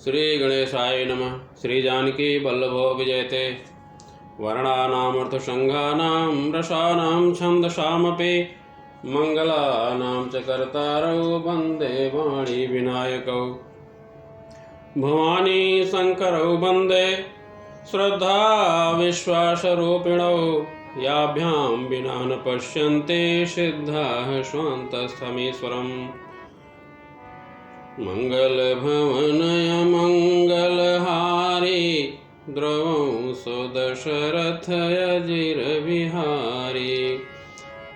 श्री गणेशाय नमः। श्री जानकी वल्लभो विजयते। वर्णानामर्थसंघानां रसानां छन्दसामपि मङ्गलानां च कर्तारौ वन्दे वाणी विनायकौ। भवानी शङ्करौ वन्दे श्रद्धा विश्वासरूपिणौ। याभ्यां विना न पश्यन्ति सिद्धाः स्वान्तस्थमीश्वरम्। मङ्गलभवनय मङ्गलहारी द्रवंसो दशरथयजिरविहारी।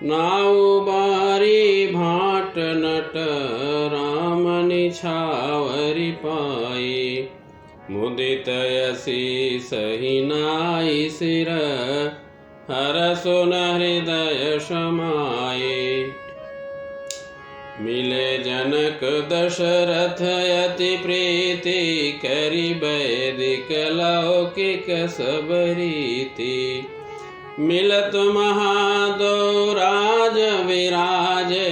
नाउबारी भाट नट राम निछावरि पाई। मुदित यसी सहिनाई सिर हरसुन हृदय समाई। मिले जनक दशरथ यति प्रीति करि वैदिक लौकिक सब रीति। मिलत महादो राज विराजे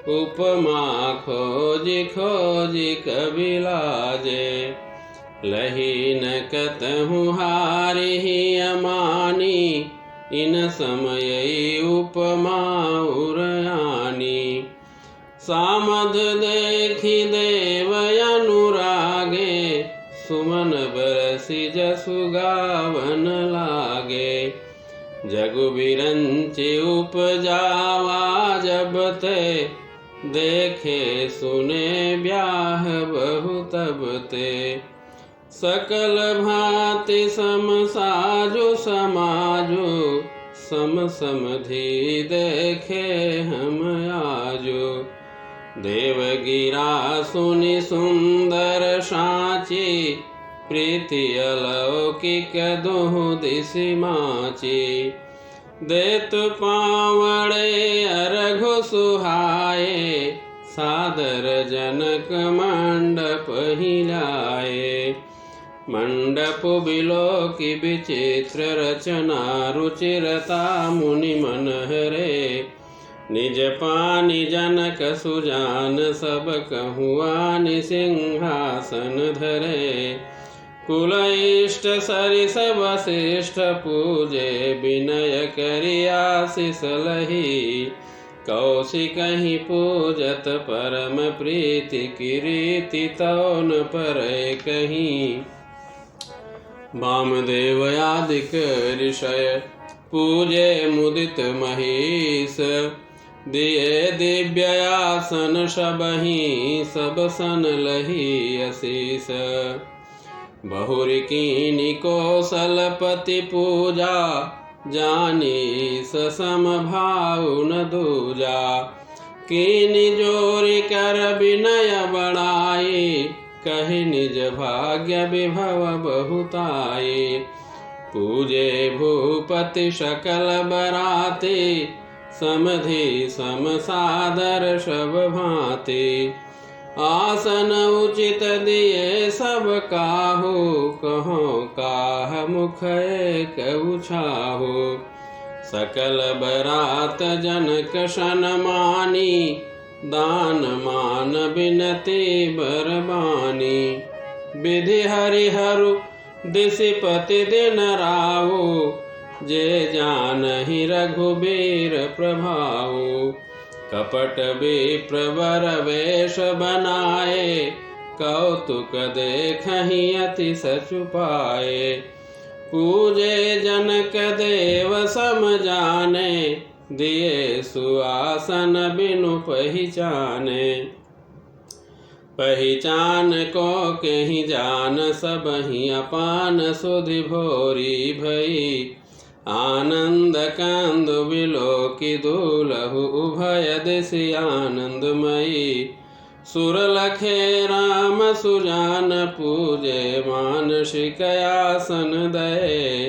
उपमा खोजि खोजि कबिलाजे। लहीन कतहु हारिहि अमानी इन समयई उपमा उरयानी। सामद देखि देव अनुरागे सुमन बरसि जसु गावन लागे। जगु बिरंचि उपजावा जब ते देखे सुने ब्याह बहु तब ते। सकल भांति सम साजु समाजु सम समधि देखे हम आजु। देव गिरा सुनि सुंदर साची प्रीति अलौकिक दुहु दिसि माची। देत पावड़े अर्घु सुहाए सादर जनक मंडप हिलाए। मंडप बिलोकि विचित्र रचना रुचिरता मुनि मन हरे। निज पानि जनक सुजान सब कहुआनि सिंहासन धरे। कुल इष्ट सरिस वसिष्ठ पूजे विनय करि आशीष लही। कौशिकहि पूजत परम प्रीति किरीति तौन परै कहीं। वामदेव आदिक ऋषय पूजे मुदित महीश। दिए दिव्यासन सबहि सब सन लही असीस। बहुरि कीनि कौशलपति पूजा जानी सम भाउ न दूजा। कीनि जोरि कर विनय बढ़ाई कहि निज भाग्य विभव बहुताई। पूजे भूपति सकल बराती समधि सम सादर सब भांति। आसन उचित दिए सब काहू कहो काह मुख एक उछाहू। सकल बरात जनक सन्मानी दान मान बिनती बरबानी। विधि हरिहरु दिशिपति दिन राहु जे जानहि रघुबीर प्रभाऊ। कपट विप्र वर वेश बनाए कौतुक देखहि अति सचुपाए। पूजे जनक देव सम जाने दिए सुआसन बिनु पहिचाने। पहिचान को केहि जान सबहि अपान सुधि भोरी भई। आनंद कंदु बिलोकि दूलहु उभय दिशि आनंदमयी। सुर लखे राम सुजान पूजे मानसिक आसन दये।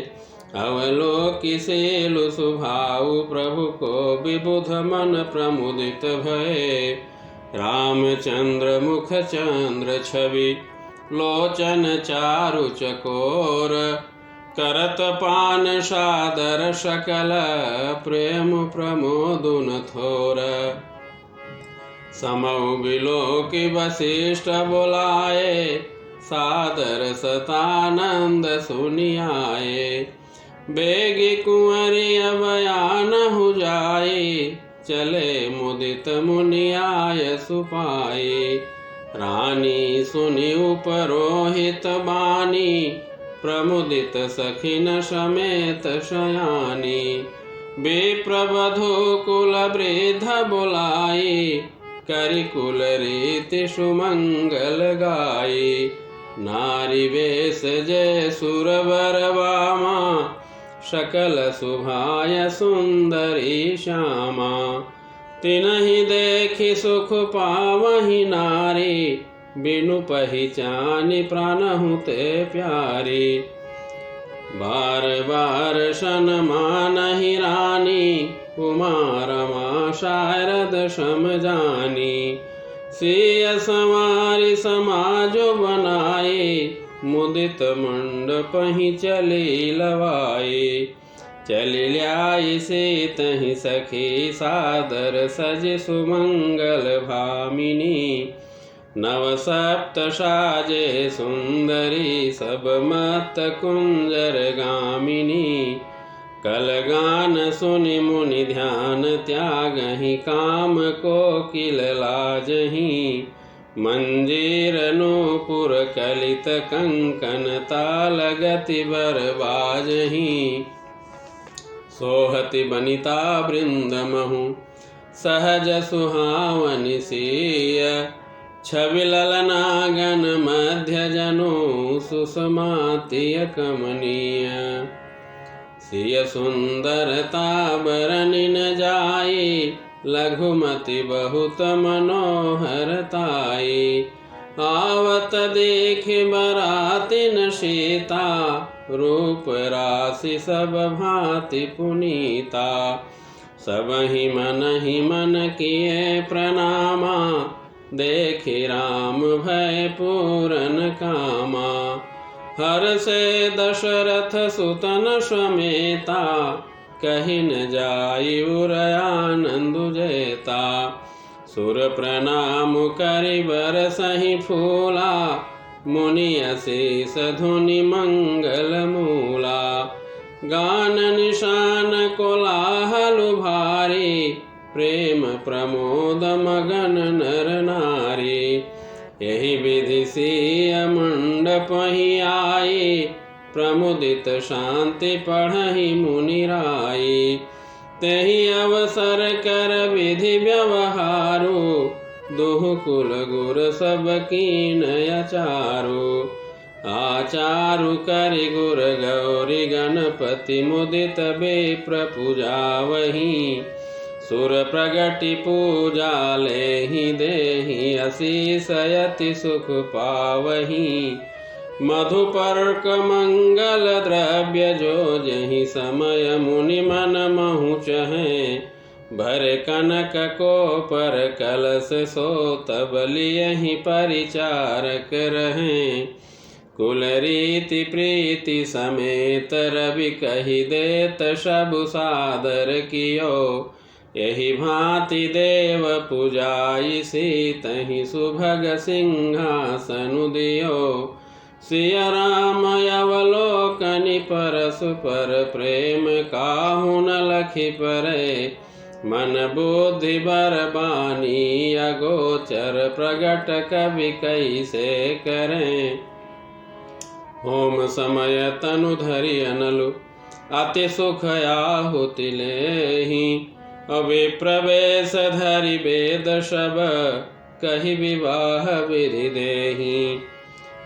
अवलोकि सेलु सुभाउ प्रभु को विबुध मन प्रमुदित भये। रामचंद्र मुख चंद्र छवि लोचन चारु चकोर। करत पान सादर सकल प्रेम प्रमोदुन थोर। समौ बिलोकि वसिष्ठ बुलाए सादर सतानंद सुनियाए। बेगी कुंवरी अवयान हो जाए, चले मुदित मुनियाय सुपाए। रानी सुनि उपरोहित बानी, प्रमुदित सखिन समेत शयानी। विप्रवधू कुल वृद्ध बुलाए, करि कुल रीति सुमंगल गाए। नारी वेश जय सुरवर वामा, सकल सुभाय सुंदरी श्यामा। तिन्हि देखि सुख पावहि नारी, बिनु पहिचानि प्राणहु ते प्यारी। बार बार सन्मानहि रानी, उमा रमा शारद समझानी। सिय संवारि समाजो बनाए, मुदित मंडपहि चली लवाए। चली ल्याई से तहि सखी सादर, सज सुमंगल भामिनी। नव सप्त साजे सुंदरी, सब मत कुंजर गामिनी। कलगान सुनि मुनि ध्यान त्यागहि, काम कोकिल लाजहि। मंजीर नूपुर कलित कंकन, ताल गति बर बाजहि। सोहति बनिता वृंद महु, सहज सुहावनि सिय। छवि ललनागन मध्य जनु, सुषमातिय कमनीय। सिय सुंदरता बरनि न जाए, लघुमति बहुत मनोहरताई। आवत देखि बरातिन सीता, रूप राशि सब भांति पुनीता। सबहि मन किए प्रणामा, देखि राम भय पूरन कामा। हर्षे दशरथ सुतन समेता, कहि न जाई उर आनंदु जेता। सुर प्रणाम करि बरसहि फूला, मुनि अशीष धुनि मंगल मूला। गान निशान कोलाहल भारी, प्रेम प्रमोद मगन नर नारी। यही विधि सिय मंडपहि आई, प्रमुदित शांति पढ़हि मुनि राई। तेहि अवसर कर विधि व्यवहारो, दुहु कुल गुर सब कीन अचारो। आचारु करि गुर गौरी गणपति, मुदित विप्र पूजावहि। सुर प्रगति पूजा लेहि देहि, अशीष यति सुख पावहि। मधुपर्क मंगल द्रव्य जो जहि, समय मुनि मन महु चहें। भर कनक को पर कलश सो, तब लियहि परिचारक रहें। कुल रीति प्रीति समेत, रवि कहि देत सबु सादर कियो। यही भांति देव पूजाई, सीतहि सुभग सिंहासनु दियो। सिय राम अवलोकनि परसु पर, प्रेम काहु न लखि परे। मन बुद्धि बरबानी अगोचर, प्रगट कवि कैसे करें। होम समय तनु धरि अनलु, अति सुख आहुति लेहि। अवे प्रवेश धरि वेद सब, कहि विवाह विधि देहि।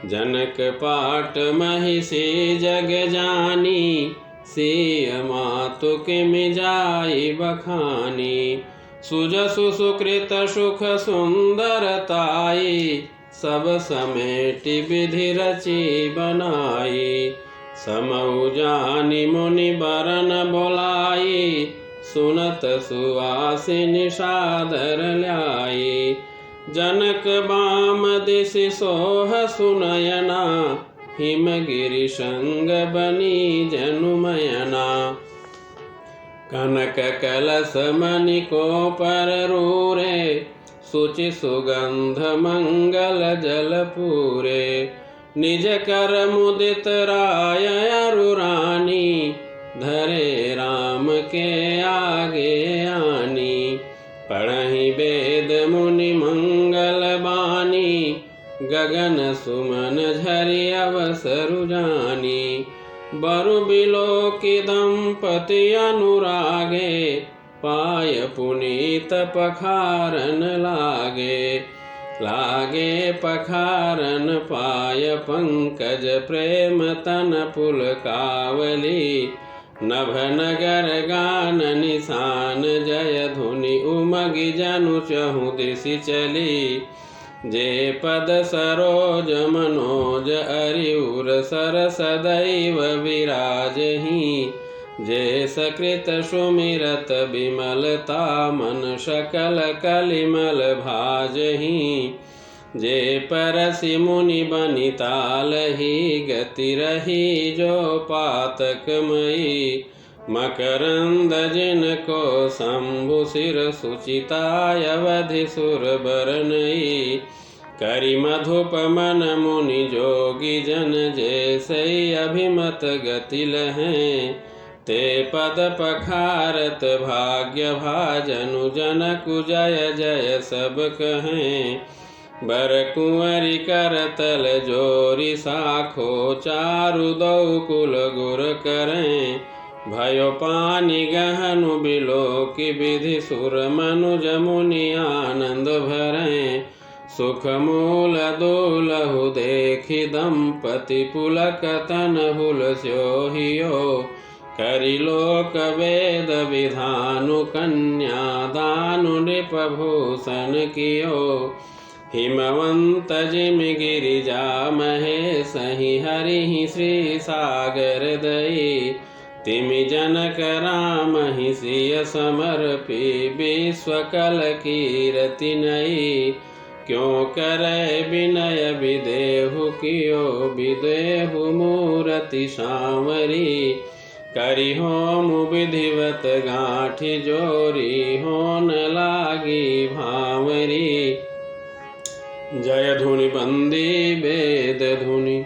जनक पाट महिषी जग जानी, सिय मातु किमि जाई बखानी। सुजसु सुकृत सुख सुंदरताई, सब समेटि विधि रचि बनाई। समउ जानि मुनि बरन बोलाई, सुनत सुवासिनी सादर ल्याई। जनक बाम दिसि सोह सुनयना, हिमगिरि संग बनी जनुमयना। कनक कलश मणि को पर रूरे, सुचि सुगंध मंगल जल पूरे। निज कर मुदित राय अरु रानी, धरे राम के आगे आनी। पढ़हि वेद मुनि मंगल बानी, गगन सुमन झरि अवसरु जानी। बरु बिलो की दंपति अनुरागे, पाय पुनीत पखारन लागे। लागे पखारन पाय पंकज, प्रेम तन पुलकावली। नभ नगर गान निशान, जय धुनि उमगि जनु चहु दिशि चली। जे पद सरोज मनोज अरिउर सर सदैव विराजहि। जे सकृत सुमिरत विमलता, मन सकल कलिमल भाजहि। जे परसि मुनि बनितालहि, गति रही जो पातकमयी। मकरंद जिनको शंभु सिर सुचिताय, अवधि सुर बरनई। करि मधुप मन मुनि जोगी जन, जैसे अभिमत गति लहें। ते पद पखारत भाग्य भाजनु, जनकु जय जय सब कहें। बर कुंवरी करतल जोरी, साखो चारु दौ कुल गुर करें। भयो पानी गहनु बिलो की विधि, सुर मनुज मुनि आनंद भरें। सुख मूल दुलहु देखि दंपति, पुलक तन हुल स्योहियो। करि लोक वेद विधानु, कन्या दानु नृप भूषण कियो। हिमवंत जिम गिरिजा महेशहि, हरिहि श्री सागर दई। तिमि जनक राम ही सिय समर्पी, विश्वकल कीरति नई। क्यों करे विनय विदेहु, कियो विदेहु मूरति सांवरी। करि होम विधिवत गांठी जोरी, होन लागी भांवरी। जय धुनि बंदी वेद धुनि,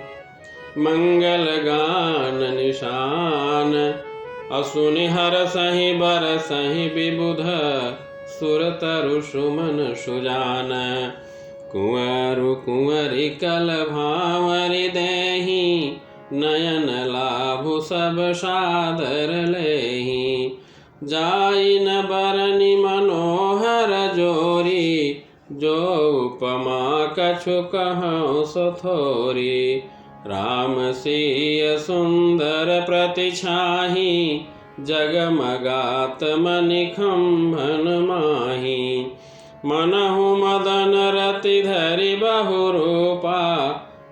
मंगल गान निशान। असुनि हरसहि बरसहि विबुध, सुरतरु सुमन सुजान। कुंवरु कुंवरी कल भांवरि देहि, नयन लाभु सब सादर लेहि। जाई न बरनि मनोहर जोरी, जो उपमा कछु कहौं सो थोरी। राम सिय सुंदर प्रतिछाहि, जगमगात मनिखंभन माहि। मनहु मदन रति धरि बहुरूपा,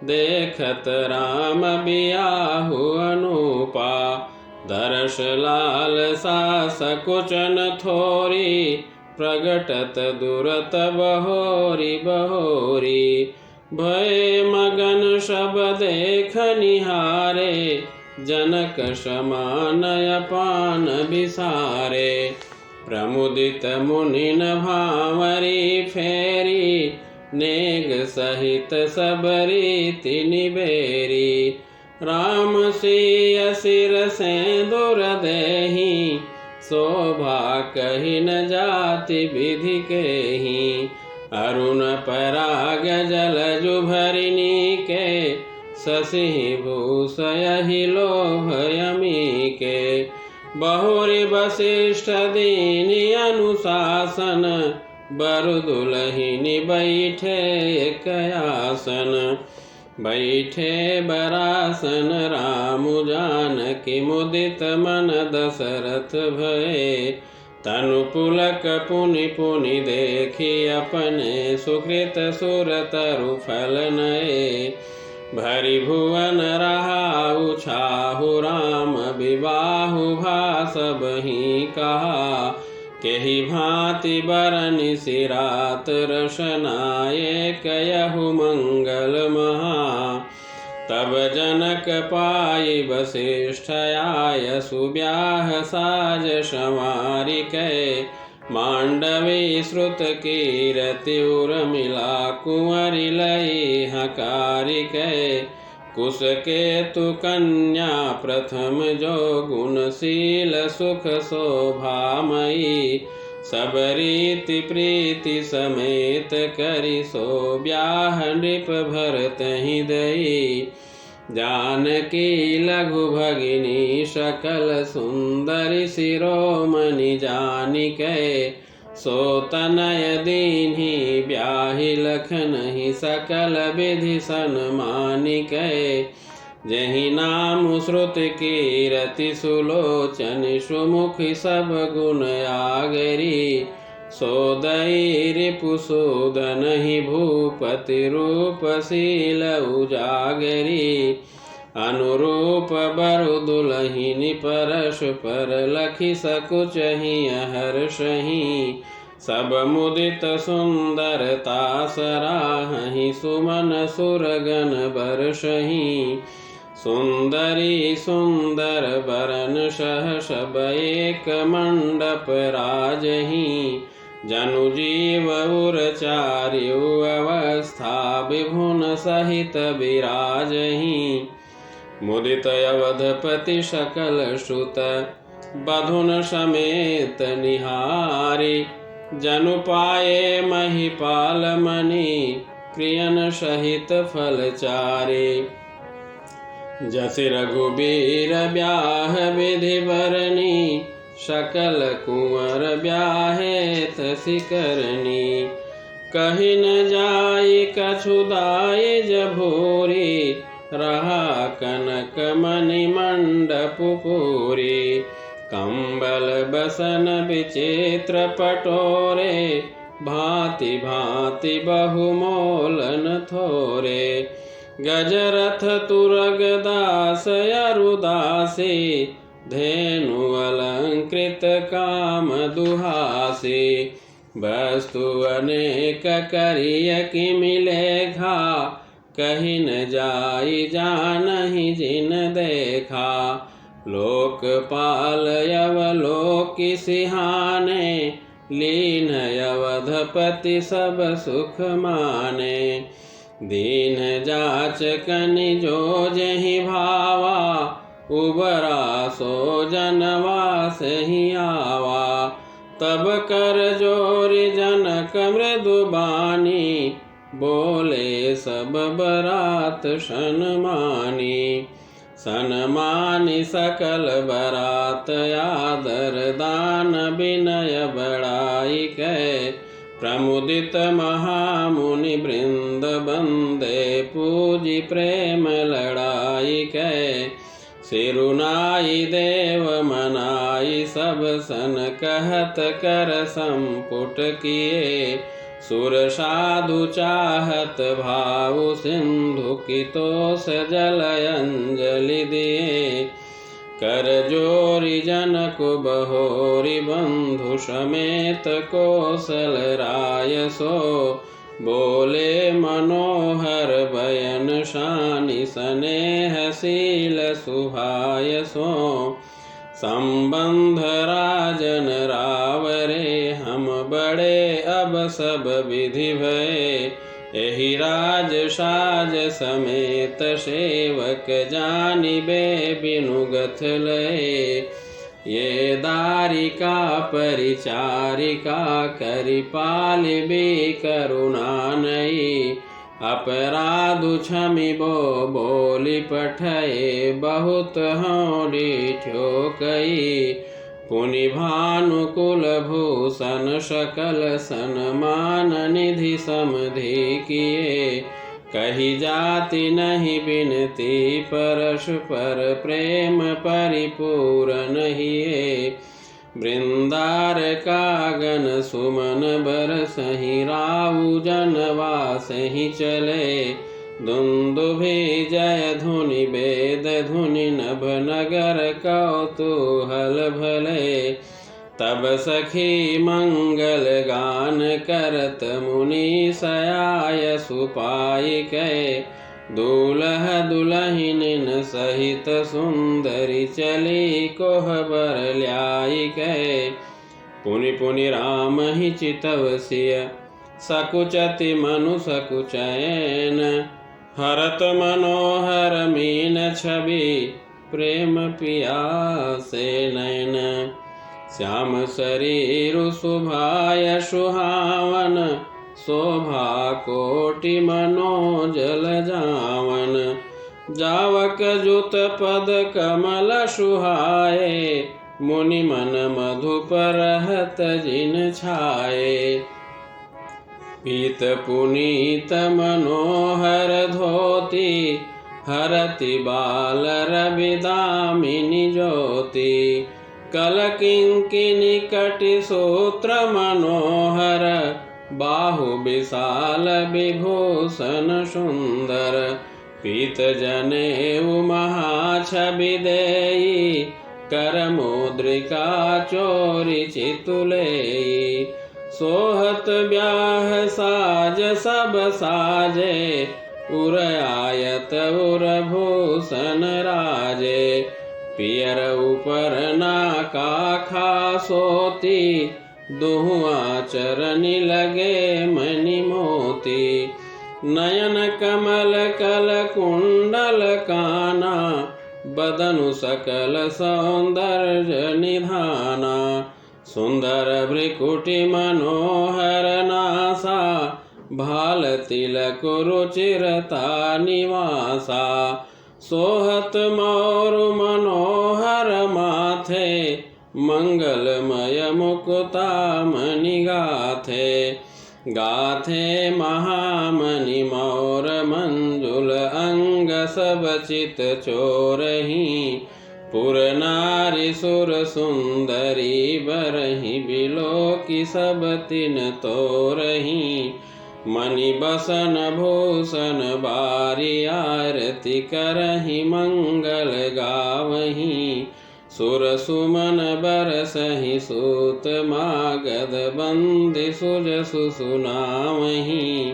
देखत राम बियाहु अनूपा। दर्श लालसा सकुचन थोरी, प्रगटत दुरत बहोरी बहोरी। भय मगन सब देख निहारे, जनक समान अपान बिसारे। प्रमुदित मुनिन भांवरि फेरी, नेग सहित सब रीति निबेरी। राम सिय सिर सेंदूर देहि, शोभा कहि न जाति विधि केहि। अरुण पराग जलजु भरिणी के, शशि भूषयहि लोभयमी के। बहुरि वसिष्ठ दीनि अनुशासन, बरु दुलहिनी बैठे एक आसन। बैठे बरासन राम जानकी, मुदित मन दशरथ भये। तनु पुलक पुनि पुनि देखी, अपने सुकृत सुर तरु फल नये। भरि भुवन रहाउ छाहु, राम विबाहु भासबहि कहा। केहि भांति बरनि सिरात, रसनाये कयहु मंगल महा। तब जनक पाई वसिष्ठ आय, सुब्याह साज संवारिकै। मांडवी श्रुत कीरति उर्मिला, कुंवरि लई हकारिकै। कुश केतु कन्या प्रथम जो गुणशील सुख शोभामयी। सब रीति प्रीति समेत करि सो ब्याह नृप भरतहि दई। जानकी लघु भगिनी सकल सुंदरी शिरोमणि जानिकै। सो तनय दीन्ही ब्याहि लखनहि सकल विधि सन्मानिकै। जहि नाम श्रुति कीरति सुलोचनि सुमुखि सब गुण आगरी। सो दई रिपुसूदन ही भूपति रूपशील उजागरी। अनुरूप बरु दुलहिनी परस्पर लखि सकुचहि हर्षहि। सब मुदित सुंदरता सराहहि सुमन सुरगण बरसहि। सुंदरी सुंदर बरन सहस एक मंडप राजहि। जनु जीव उर चार्यु अवस्था विभुन सहित विराजहि। मुदित अवधपति सकल श्रुत बधुन समेत निहारी। जनु पाए महिपाल मणि प्रियन सहित फलचारी। जसि रघुबीर ब्याह विधि बरनी सकल कुंवर ब्याहे तसि करनी। कहि न जाय कछुदाय जभूरी रहा कनक मणि मंडप पूरी। कंबल बसन विचित्र पटोरे भांति भांति बहुमोलन थोरे। गजरथ तुरग दास अरुदासी धेनु अलंकृत काम दुहासी। वस्तु अनेक करिय कि मिले घा कहीं न जाई जानहि जिन देखा। लोकपाल अवलोकि सिहाने लीन अवधपति सब सुख माने। दीन जाचकनि जो जहि भावा उबरा सो जनवास ही आवा। तब कर जोरि जनक मृदुबानी बोले सब बरात सन्मानी। सन्मानी सकल बरात आदर दान विनय बड़ाई कै। प्रमुदित महामुनि वृंद बंदे पूजी प्रेम लड़ाई कै। सिरुनाई देव मनाई सब सन कहत कर संपुट किए। सुर साधु चाहत भाव सिंधु की तोष जल अंजलि दिए। कर जोरी जनक बहोरी बंधु समेत कौशल राय सो। बोले मनोहर बयन शानि स्नेहशील सुहाय सो। संबंध राजन रावरे हम बड़े अब सब विधि भय। एहि राज साज समेत सेवक जानिबे बिनुगथ लय। ये दारिका परिचारिका करि पालिबे करुणा नई। अपराधु क्षमिबो बोली पठये बहुत हौडी ठोकई। पुनि भानुकुल भूषण सकल सन्मान निधि समधि किए। कही जाति नहीं बिनती परस्पर प्रेम परिपूर्ण हिए। वृंदार कागन सुमन बरसहि राउ जनवासहि चले। दुंदुभि जय धुनि वेद धुनि नभ नगर कौतूहल भले। तब सखी मंगल गान करत मुनि सयाय सुपाई कै। दूल्ह दुलहिन सहित सुंदरी चली कोहबर ल्याई कै। पुनि पुनि राम ही चितव सिय सकुचति मनु सकुचैन। हरत मनोहर मीन छवि प्रेम पियासे नयन। श्याम शरीर शुभाय सुहावन शोभा कोटि मनोजल जावन। जावक जुत पद कमल सुहाए मुनि मन मधुप रहत जिन छाए। पीत पुनीत मनोहर धोती हरति बाल रवि दामिनी ज्योति। कल किंकिनी कटि सूत्र मनोहर बाहु विशाल विभूषण सुंदर। पीत जनेऊ महाछवि देई कर मुद्रिका चोरी चितुलेई। सोहत ब्याह साज सब साजे उर आयत उर भूषण राजे। पियर ऊपर नाका खासोती दुहुआ चरनि लगे मणि मोती। नयन कमल कल कुंडल काना बदनु सकल सौंदर्य निधाना। सुंदर भ्रिकुटि मनोहर नासा भाल तिलक रुचिरता निवासा। सोहत मोरु मनोहर माथे मंगलमय मुकुता मणि गाथे। गाथे महामणि मौर मंजुल अंग सब चित चोरही। पुर नारी सुर सुंदरी बरही बिलोकी सब तिन तोरही। मणि बसन भूषण बारी आरती करही मंगल गावही। सुर सुमन बरसहि सूत मागध बंदी सुजसु सुनावही।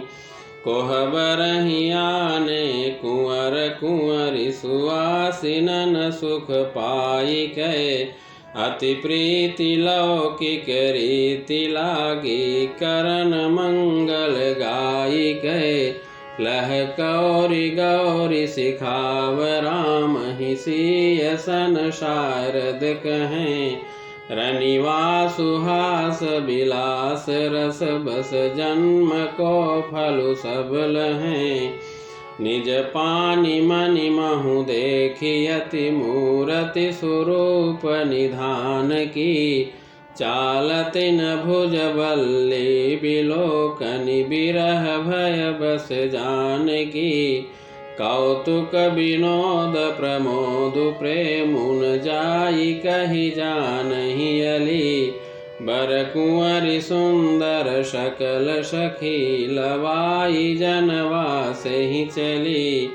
कोहबरहि आने कुंवर कुंवरी सुवासिनन सुख पाइकै। अति प्रीति लौकिक रीति लागी करन मंगल गाइकै। लह कौरि गौरी सिखाव राम ही सिय सन शारद कहें। रनिवासु हास बिलास रस बस जन्म को फलु सब लहें। निज पानि मनि महु देखि अति मूरति स्वरूप निधान की। चालति न भुज बल्ली बिलोकनि बिरह भय बस जानकी। कौतुक विनोद प्रमोद प्रेमुन जाई कहि जानहि अली। बर कुंवरी सुंदर सकल सखी लवाई जनवासहि चली।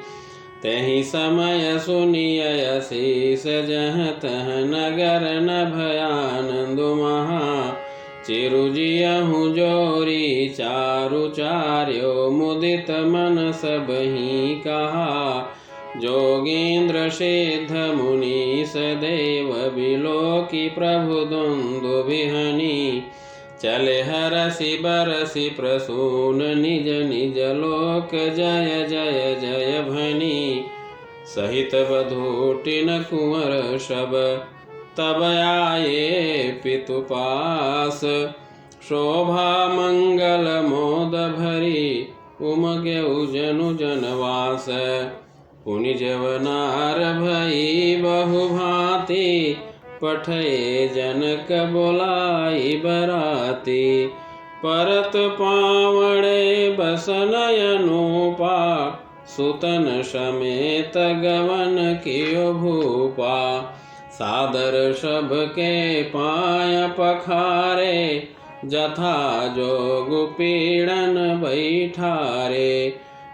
तहि समय सुनिय शीस जह तह नगर न भयानंदु महा। चिरुजियहु जोरी चारु चार्यो मुदित मन सबहि कहा। जोगींद्र सिद्ध मुनीस देव बिलोकी प्रभु दुंदुभिहनि। चले हरसि बरसि प्रसून निज निज लोक जय जय जय भनि। सहित वधूटिन कुंवर सब तब आये पितु पास। शोभा मंगल मोद भरी उमग्यौ जनु जनवास। पुनि जवनार भई बहु भांति पठये जनक बोलाई बराती। परत पावड़े बसन अनुपा सुतन समेत गवन कियो भूपा। सादर सब के पाय पखारे जथा जोग पीड़न बैठारे।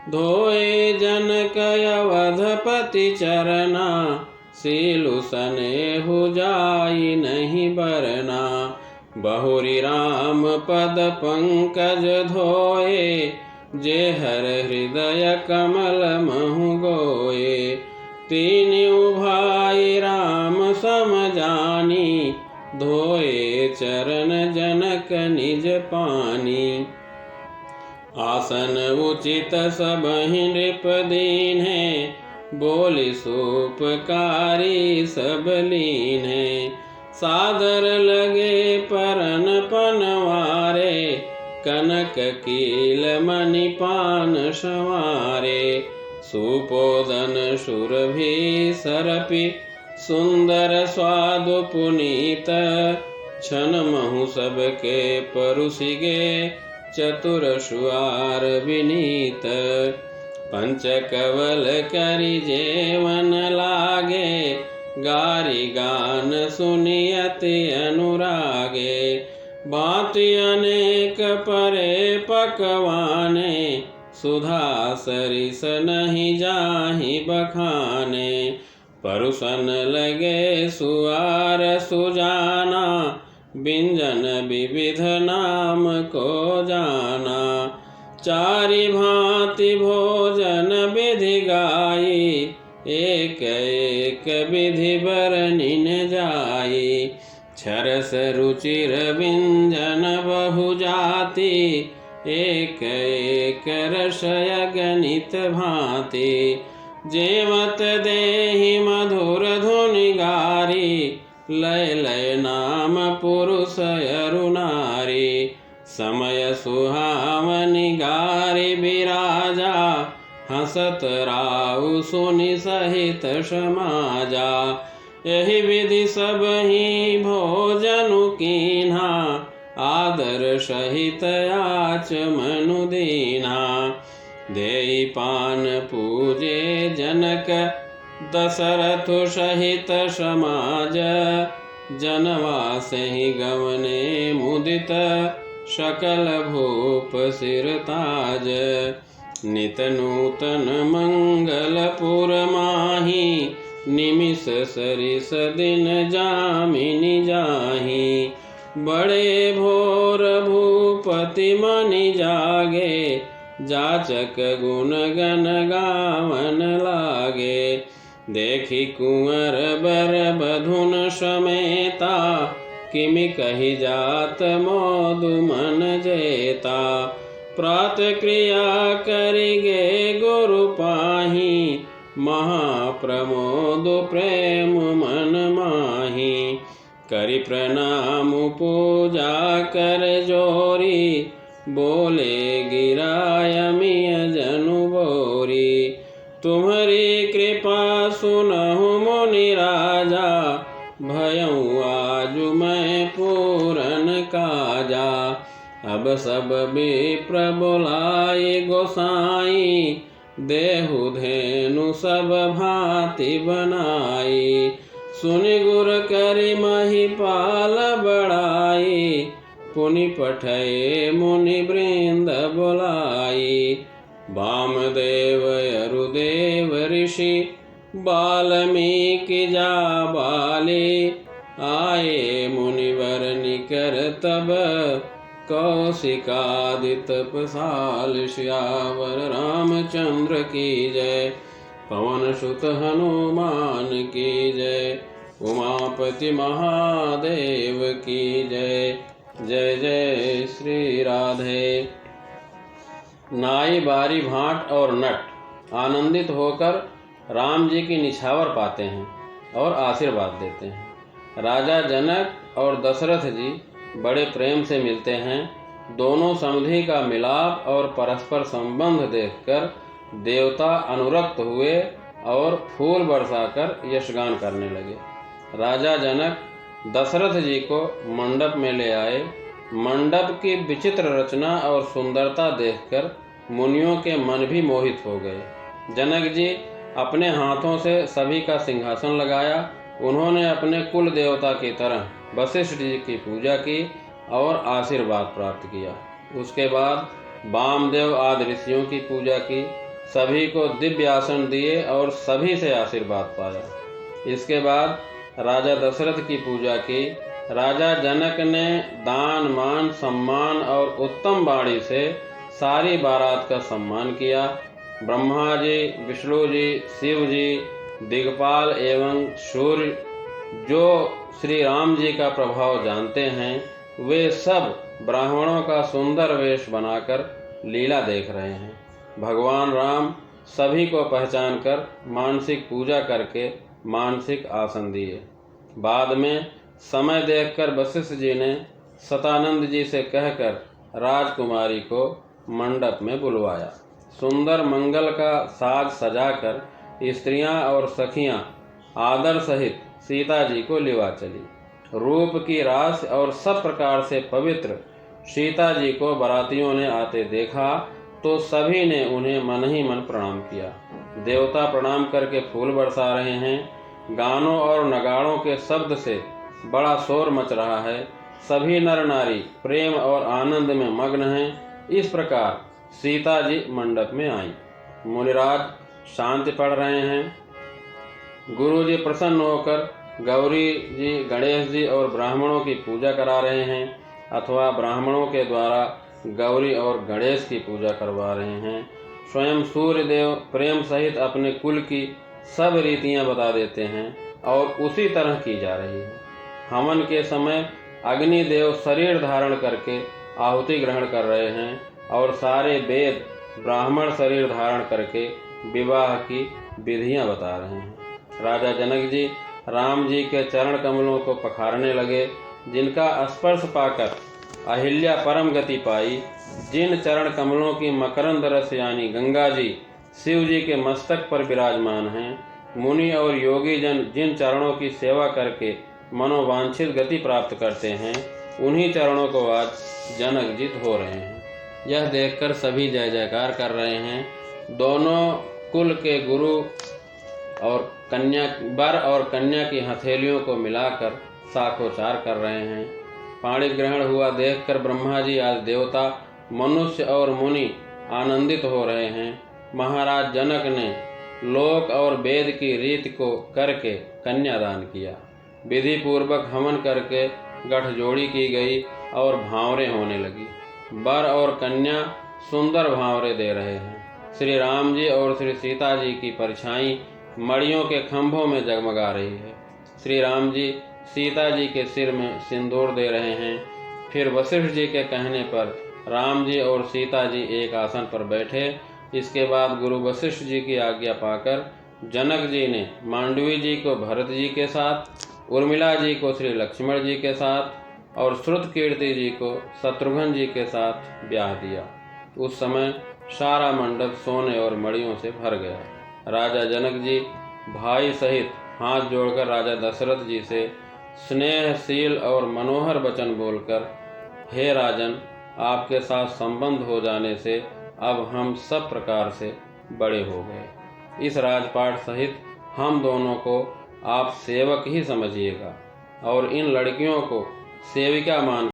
धोए जनक अवधपति चरना सीलु सनेहु जाई नहीं बरना। बहुरी राम पद पंकज धोए जे हर हृदय कमल महु गोए। तीनों भाई राम सम जानी धोए चरण जनक निज पानी। आसन उचित सबहि नृप दीन्हे, बोली सोपकारी सब लीन्हे। सादर लगे परन पनवारे, कनक कील मणिपान संवारे। सुपोदन सुरभि सरपि, सुंदर स्वादु पुनीत। छन महु सबके परुसिगे, चतुर सुआर विनीत। पंचकवल करि जेवन लागे, गारी गान सुनि अति अनुरागे। बाति अनेक परे पकवाने, सुधा सरिस नहीं जाहि बखाने। परुसन लगे सुआर सुजाना, बिंजन विविध नाम को जाना। चारि भांति भोजन विधि गाई, एक एक विधि बरनिन जाई। छरस रुचिर व्यंजन बहु जाति, एक एक रसय गणित भांति। जेवत देहि मधुर धुनि गारी, लय लय नाम पुरुष अरु नारी। समय सुहावनि गारी बिराजा, हसत राउ सुनि सहित समाजा। यही विधि सबहि भोजनु कीन्हा, आदर सहित आचमनु दीन्हा। देई पान पूजे जनक, दशरथु सहित समाज। जनवासहि गवने मुदित, सकल भूप सिरताज। नित नूतन मंगलपुर माही, निमिष सरिस दिन जामिनी जाही। बड़े भोर भूपति मनि जागे, जाचक गुण गण गावन लागे। देखी कुंवर बर बधुन समेता, किमि कहि जात मोदु मन जेता। प्रात क्रिया करिगे गुरु पाही, महाप्रमोद प्रेम मन माही। करि प्रणाम पूजा कर जोरी, बोले गिरायमिय जनु बोरी। तुम्हारी कृपा सुनहु मुनि राजा, भयऊ आजु मैं पूरन काजा। अब सब विप्र बोलाए गोसाई, देहु धेनु सब भांति बनाई। सुनि गुर करि महिपाल बड़ाई, पुनि पठये मुनि वृंद बोलाई। वामदेव अरुदेव ऋषि, वाल्मीकि जा बाले। आए मुनिवर निकर तब, कौशिकादित तपसाल। सियावर रामचंद्र की जय, पवन सुत हनुमान की जय। उमापति महादेव की जय। जय जय श्री राधे। नाई बारी भाट और नट आनंदित होकर राम जी की निछावर पाते हैं और आशीर्वाद देते हैं। राजा जनक और दशरथ जी बड़े प्रेम से मिलते हैं। दोनों समधि का मिलाप और परस्पर संबंध देखकर देवता अनुरक्त हुए और फूल बरसाकर यशगान करने लगे। राजा जनक दशरथ जी को मंडप में ले आए। मंडप की विचित्र रचना और सुंदरता देखकर मुनियों के मन भी मोहित हो गए। जनक जी अपने हाथों से सभी का सिंहासन लगाया। उन्होंने अपने कुल देवता की तरह वशिष्ठ जी की पूजा की और आशीर्वाद प्राप्त किया। उसके बाद वामदेव आदि ऋषियों की पूजा की, सभी को दिव्य आसन दिए और सभी से आशीर्वाद पाया। इसके बाद राजा दशरथ की पूजा की। राजा जनक ने दान मान सम्मान और उत्तम वाणी से सारी बारात का सम्मान किया। ब्रह्मा जी, विष्णु जी, शिव जी, दिग्पाल एवं सूर्य जो श्री राम जी का प्रभाव जानते हैं, वे सब ब्राह्मणों का सुंदर वेश बनाकर लीला देख रहे हैं। भगवान राम सभी को पहचान कर मानसिक पूजा करके मानसिक आसन दिए। बाद में समय देखकर वशिष्ठ जी ने सतानंद जी से कहकर राजकुमारी को मंडप में बुलवाया। सुंदर मंगल का साज सजाकर स्त्रियां और सखियां आदर सहित सीता जी को लिवा चली। रूप की रास और सब प्रकार से पवित्र सीता जी को बारातियों ने आते देखा तो सभी ने उन्हें मन ही मन प्रणाम किया। देवता प्रणाम करके फूल बरसा रहे हैं। गानों और नगाड़ों के शब्द से बड़ा शोर मच रहा है। सभी नर नारी प्रेम और आनंद में मग्न हैं। इस प्रकार सीता जी मंडप में आई। मुनिराज शांति पढ़ रहे हैं। गुरु जी प्रसन्न होकर गौरी जी, गणेश जी और ब्राह्मणों की पूजा करा रहे हैं अथवा ब्राह्मणों के द्वारा गौरी और गणेश की पूजा करवा रहे हैं। स्वयं सूर्य देव प्रेम सहित अपने कुल की सब रीतियां बता देते हैं और उसी तरह की जा रही है। हवन के समय अग्नि देव शरीर धारण करके आहुति ग्रहण कर रहे हैं और सारे वेद ब्राह्मण शरीर धारण करके विवाह की विधियां बता रहे हैं। राजा जनक जी राम जी के चरण कमलों को पखारने लगे, जिनका स्पर्श पाकर अहिल्या परम गति पाई। जिन चरण कमलों की मकरंद रस यानी गंगा जी शिव जी के मस्तक पर विराजमान हैं, मुनि और योगी जन जिन चरणों की सेवा करके मनोवांछित गति प्राप्त करते हैं, उन्हीं चरणों को आज जनक जी धो रहे हैं। यह देखकर सभी जय जयकार कर रहे हैं। दोनों कुल के गुरु और वर और कन्या की हथेलियों को मिलाकर साखोचार कर रहे हैं। पाणी ग्रहण हुआ देखकर ब्रह्मा जी आज देवता, मनुष्य और मुनि आनंदित हो रहे हैं। महाराज जनक ने लोक और वेद की रीति को करके कन्यादान किया। विधि पूर्वक हवन करके गठजोड़ी की गई और भांवरे होने लगी। वर और कन्या सुंदर भांवरे दे रहे हैं। श्री राम जी और श्री सीता जी की परछाई मड़ियों के खंभों में जगमगा रही है। श्री राम जी सीता जी के सिर में सिंदूर दे रहे हैं। फिर वशिष्ठ जी के कहने पर राम जी और सीता जी एक आसन पर बैठे। इसके बाद गुरु वशिष्ठ जी की आज्ञा पाकर जनक जी ने मांडवी जी को भरत जी के साथ, उर्मिला जी को श्री लक्ष्मण जी के साथ और श्रुतकीर्ति जी को शत्रुघ्न जी के साथ ब्याह दिया। उस समय सारा मंडप सोने और मड़ियों से भर गया। राजा जनक जी भाई सहित हाथ जोड़कर राजा दशरथ जी से स्नेहशील और मनोहर वचन बोलकर, हे राजन, आपके साथ संबंध हो जाने से अब हम सब प्रकार से बड़े हो गए। इस राजपाट सहित हम दोनों को आप सेवक ही समझिएगा और इन लड़कियों को सेविका मान